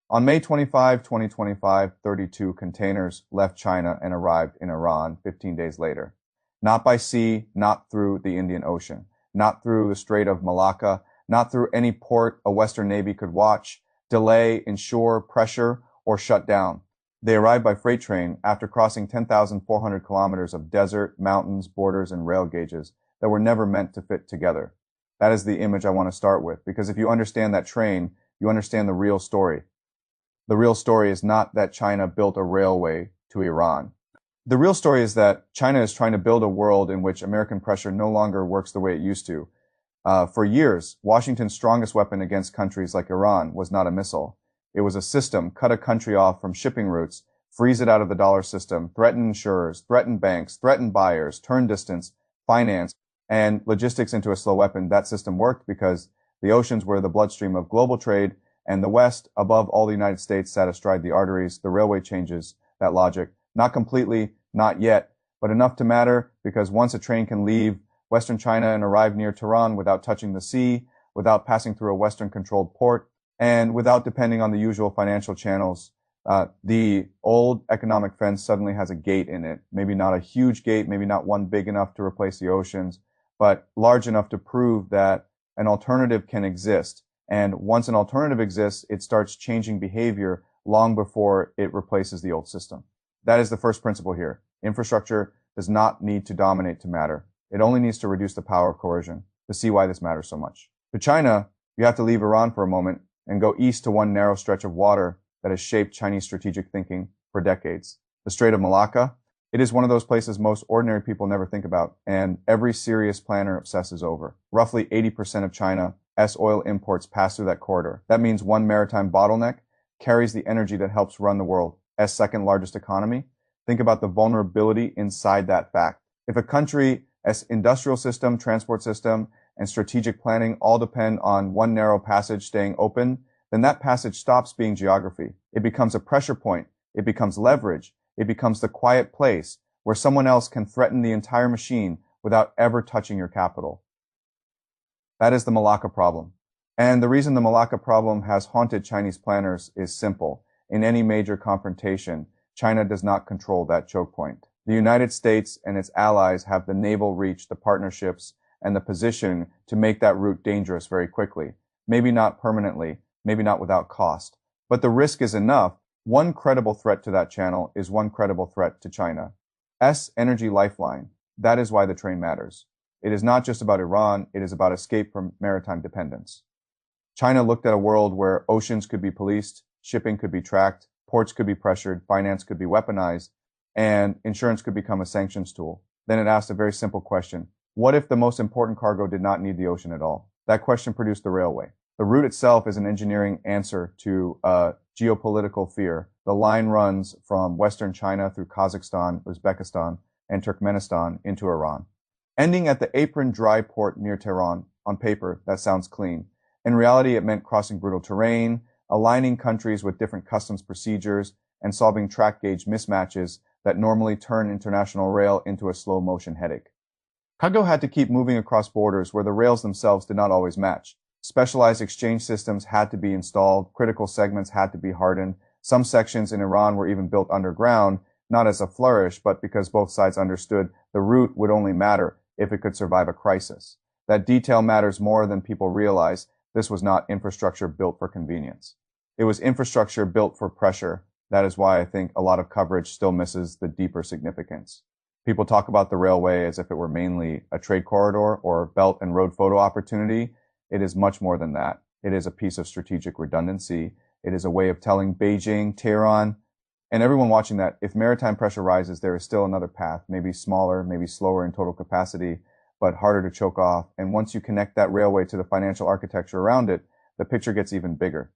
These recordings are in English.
On May 25, 2025, 32 containers left China and arrived in Iran 15 days later. Not by sea, not through the Indian Ocean, not through the Strait of Malacca, not through any port a Western Navy could watch, delay, ensure, pressure, or shut down. They arrived by freight train after crossing 10,400 kilometers of desert, mountains, borders, and rail gauges that were never meant to fit together. That is the image I want to start with, because if you understand that train, you understand the real story. The real story is not that China built a railway to Iran. The real story is that China is trying to build a world in which American pressure no longer works the way it used to. For years, Washington's strongest weapon against countries like Iran was not a missile. It was a system: cut a country off from shipping routes, freeze it out of the dollar system, threaten insurers, threaten banks, threaten buyers, turn distance, finance, and logistics into a slow weapon. That system worked because the oceans were the bloodstream of global trade, and the West, above all the United States, sat astride the arteries. The railway changes that logic. Not completely, not yet, but enough to matter, because once a train can leave Western China and arrive near Tehran without touching the sea, without passing through a Western-controlled port, and without depending on the usual financial channels, the old economic fence suddenly has a gate in it. Maybe not a huge gate, maybe not one big enough to replace the oceans, but large enough to prove that an alternative can exist. And once an alternative exists, it starts changing behavior long before it replaces the old system. That is the first principle here. Infrastructure does not need to dominate to matter. It only needs to reduce the power of coercion to see why this matters so much. To China, you have to leave Iran for a moment and go east to one narrow stretch of water that has shaped Chinese strategic thinking for decades. The Strait of Malacca. It is one of those places most ordinary people never think about, and every serious planner obsesses over. Roughly 80% of China's oil imports pass through that corridor. That means one maritime bottleneck carries the energy that helps run the world's second largest economy. Think about the vulnerability inside that fact. If a country's industrial system, transport system, and strategic planning all depend on one narrow passage staying open, then that passage stops being geography. It becomes a pressure point. It becomes leverage. It becomes the quiet place where someone else can threaten the entire machine without ever touching your capital. That is the Malacca problem. And the reason the Malacca problem has haunted Chinese planners is simple. In any major confrontation, China does not control that choke point. The United States and its allies have the naval reach, the partnerships, and the position to make that route dangerous very quickly. Maybe not permanently, maybe not without cost. But the risk is enough. One credible threat to that channel is one credible threat to China's energy lifeline. That is why the train matters. It is not just about Iran, it is about escape from maritime dependence. China looked at a world where oceans could be policed, shipping could be tracked, ports could be pressured, finance could be weaponized, and insurance could become a sanctions tool. Then it asked a very simple question. What if the most important cargo did not need the ocean at all? That question produced the railway. The route itself is an engineering answer to a geopolitical fear. The line runs from Western China through Kazakhstan, Uzbekistan, and Turkmenistan into Iran, ending at the apron dry port near Tehran. On paper, that sounds clean. In reality, it meant crossing brutal terrain, aligning countries with different customs procedures, and solving track gauge mismatches that normally turn international rail into a slow motion headache. Cargo had to keep moving across borders where the rails themselves did not always match. Specialized exchange systems had to be installed, critical segments had to be hardened. Some sections in Iran were even built underground, not as a flourish, but because both sides understood the route would only matter if it could survive a crisis. That detail matters more than people realize. This was not infrastructure built for convenience. It was infrastructure built for pressure. That is why I think a lot of coverage still misses the deeper significance. People talk about the railway as if it were mainly a trade corridor or belt and road photo opportunity. It is much more than that. It is a piece of strategic redundancy. It is a way of telling Beijing, Tehran, and everyone watching that if maritime pressure rises, there is still another path, maybe smaller, maybe slower in total capacity, but harder to choke off. And once you connect that railway to the financial architecture around it, the picture gets even bigger.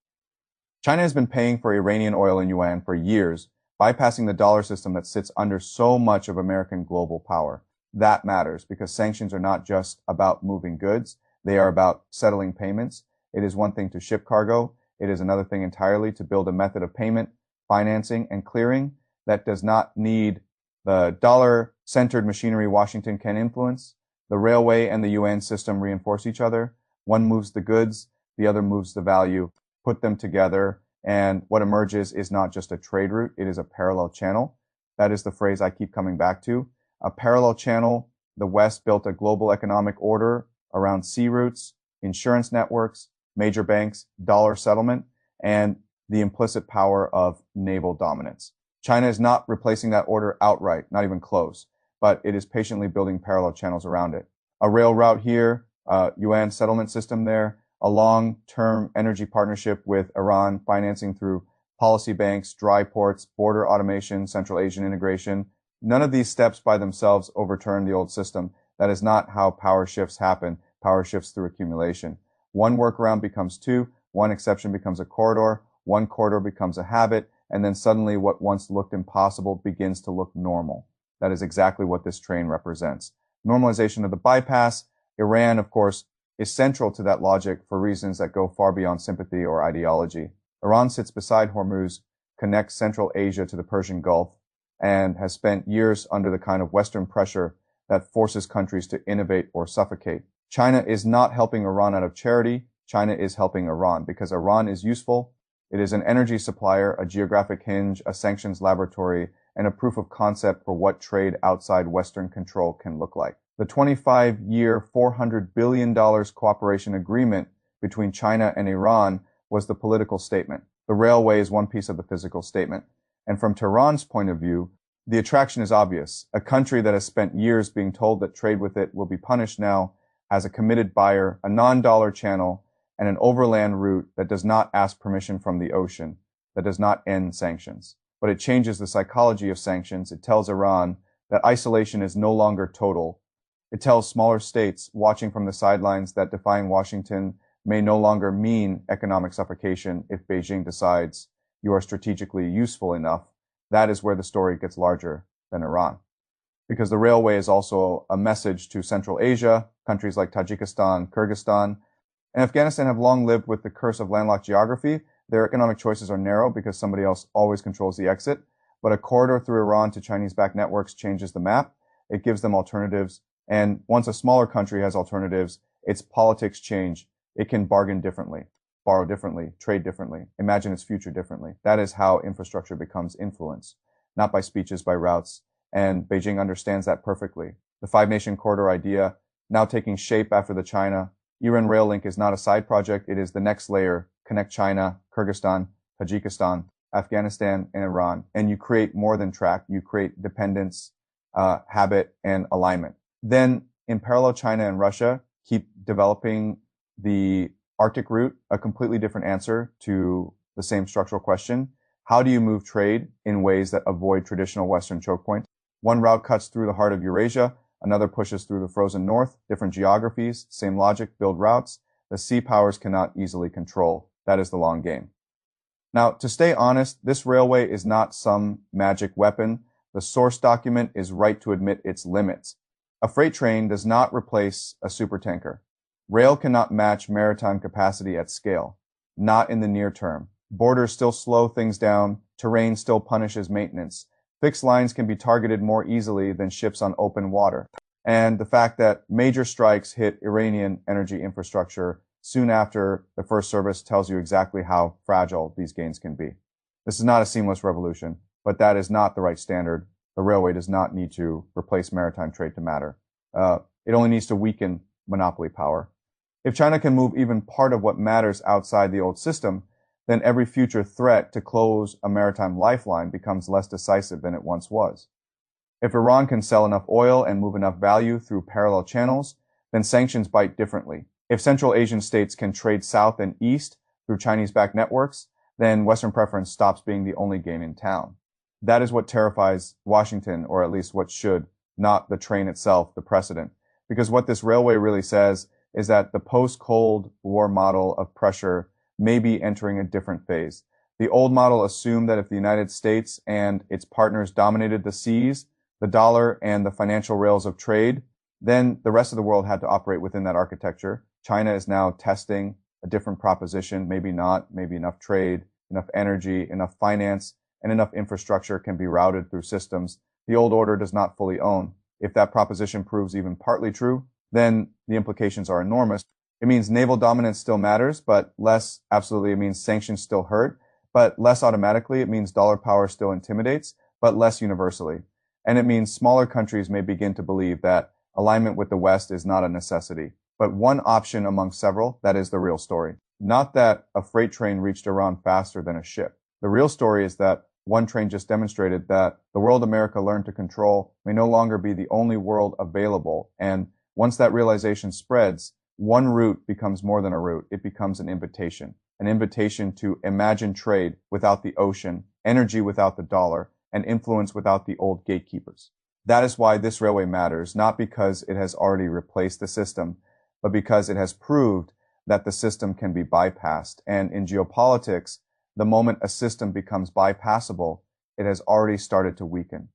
China has been paying for Iranian oil in yuan for years, bypassing the dollar system that sits under so much of American global power. That matters because sanctions are not just about moving goods. They are about settling payments. It is one thing to ship cargo. It is another thing entirely to build a method of payment, financing, and clearing that does not need the dollar-centered machinery Washington can influence. The railway and the yuan system reinforce each other. One moves the goods, the other moves the value. Put them together, And what emerges is not just a trade route, it is a parallel channel. That is the phrase I keep coming back to. A parallel channel, the West built a global economic order around sea routes, insurance networks, major banks, dollar settlement, and the implicit power of naval dominance. China is not replacing that order outright, not even close, but it is patiently building parallel channels around it. A rail route here, a yuan settlement system there, a long-term energy partnership with Iran, financing through policy banks, dry ports, border automation, Central Asian integration. None of these steps by themselves overturn the old system. That is not how power shifts happen. Power shifts through accumulation. One workaround becomes two, one exception becomes a corridor, one corridor becomes a habit, and then suddenly what once looked impossible begins to look normal. That is exactly what this train represents. Normalization of the bypass. Iran, of course, is central to that logic for reasons that go far beyond sympathy or ideology. Iran sits beside Hormuz, connects Central Asia to the Persian Gulf, and has spent years under the kind of Western pressure that forces countries to innovate or suffocate. China is not helping Iran out of charity. China is helping Iran because Iran is useful. It is an energy supplier, a geographic hinge, a sanctions laboratory, and a proof of concept for what trade outside Western control can look like. The 25-year, $400 billion cooperation agreement between China and Iran was the political statement. The railway is one piece of the physical statement. And from Tehran's point of view, the attraction is obvious. A country that has spent years being told that trade with it will be punished now has a committed buyer, a non-dollar channel, and an overland route that does not ask permission from the ocean, that does not end sanctions. But it changes the psychology of sanctions. It tells Iran that isolation is no longer total. It tells smaller states watching from the sidelines that defying Washington may no longer mean economic suffocation if Beijing decides you are strategically useful enough. That is where the story gets larger than Iran. Because the railway is also a message to Central Asia, countries like Tajikistan, Kyrgyzstan, and Afghanistan have long lived with the curse of landlocked geography. Their economic choices are narrow because somebody else always controls the exit. But a corridor through Iran to Chinese-backed networks changes the map. It gives them alternatives. And once a smaller country has alternatives, its politics change. It can bargain differently, borrow differently, trade differently, imagine its future differently. That is how infrastructure becomes influence, not by speeches, by routes. And Beijing understands that perfectly. The five-nation corridor idea now taking shape after the China-Iran rail link is not a side project. It is the next layer. Connect China, Kyrgyzstan, Tajikistan, Afghanistan, and Iran. And you create more than track. You create dependence, habit, and alignment. Then in parallel, China and Russia keep developing the Arctic route, a completely different answer to the same structural question. How do you move trade in ways that avoid traditional Western choke points? One route cuts through the heart of Eurasia. Another pushes through the frozen north. Different geographies, same logic, build routes. The sea powers cannot easily control. That is the long game. Now, to stay honest, this railway is not some magic weapon. The source document is right to admit its limits. A freight train does not replace a supertanker. Rail cannot match maritime capacity at scale, not in the near term. Borders still slow things down. Terrain still punishes maintenance. Fixed lines can be targeted more easily than ships on open water. And the fact that major strikes hit Iranian energy infrastructure soon after the first service tells you exactly how fragile these gains can be. This is not a seamless revolution, but that is not the right standard. The railway does not need to replace maritime trade to matter. It only needs to weaken monopoly power. If China can move even part of what matters outside the old system, then every future threat to close a maritime lifeline becomes less decisive than it once was. If Iran can sell enough oil and move enough value through parallel channels, then sanctions bite differently. If Central Asian states can trade south and east through Chinese-backed networks, then Western preference stops being the only game in town. That is what terrifies Washington, or at least what should, not the train itself, the precedent. Because what this railway really says is that the post-Cold War model of pressure may be entering a different phase. The old model assumed that if the United States and its partners dominated the seas, the dollar, and the financial rails of trade, then the rest of the world had to operate within that architecture. China is now testing a different proposition, maybe not, maybe enough trade, enough energy, enough finance, and enough infrastructure can be routed through systems the old order does not fully own. If that proposition proves even partly true, then the implications are enormous. It means naval dominance still matters, but less absolutely. It means sanctions still hurt, but less automatically. It means dollar power still intimidates, but less universally. And it means smaller countries may begin to believe that alignment with the West is not a necessity, but one option among several. That is the real story. Not that a freight train reached Iran faster than a ship. The real story is that one train just demonstrated that the world America learned to control may no longer be the only world available. And once that realization spreads, one route becomes more than a route. It becomes an invitation to imagine trade without the ocean, energy without the dollar, and influence without the old gatekeepers. That is why this railway matters, not because it has already replaced the system, but because it has proved that the system can be bypassed. And in geopolitics, the moment a system becomes bypassable, it has already started to weaken.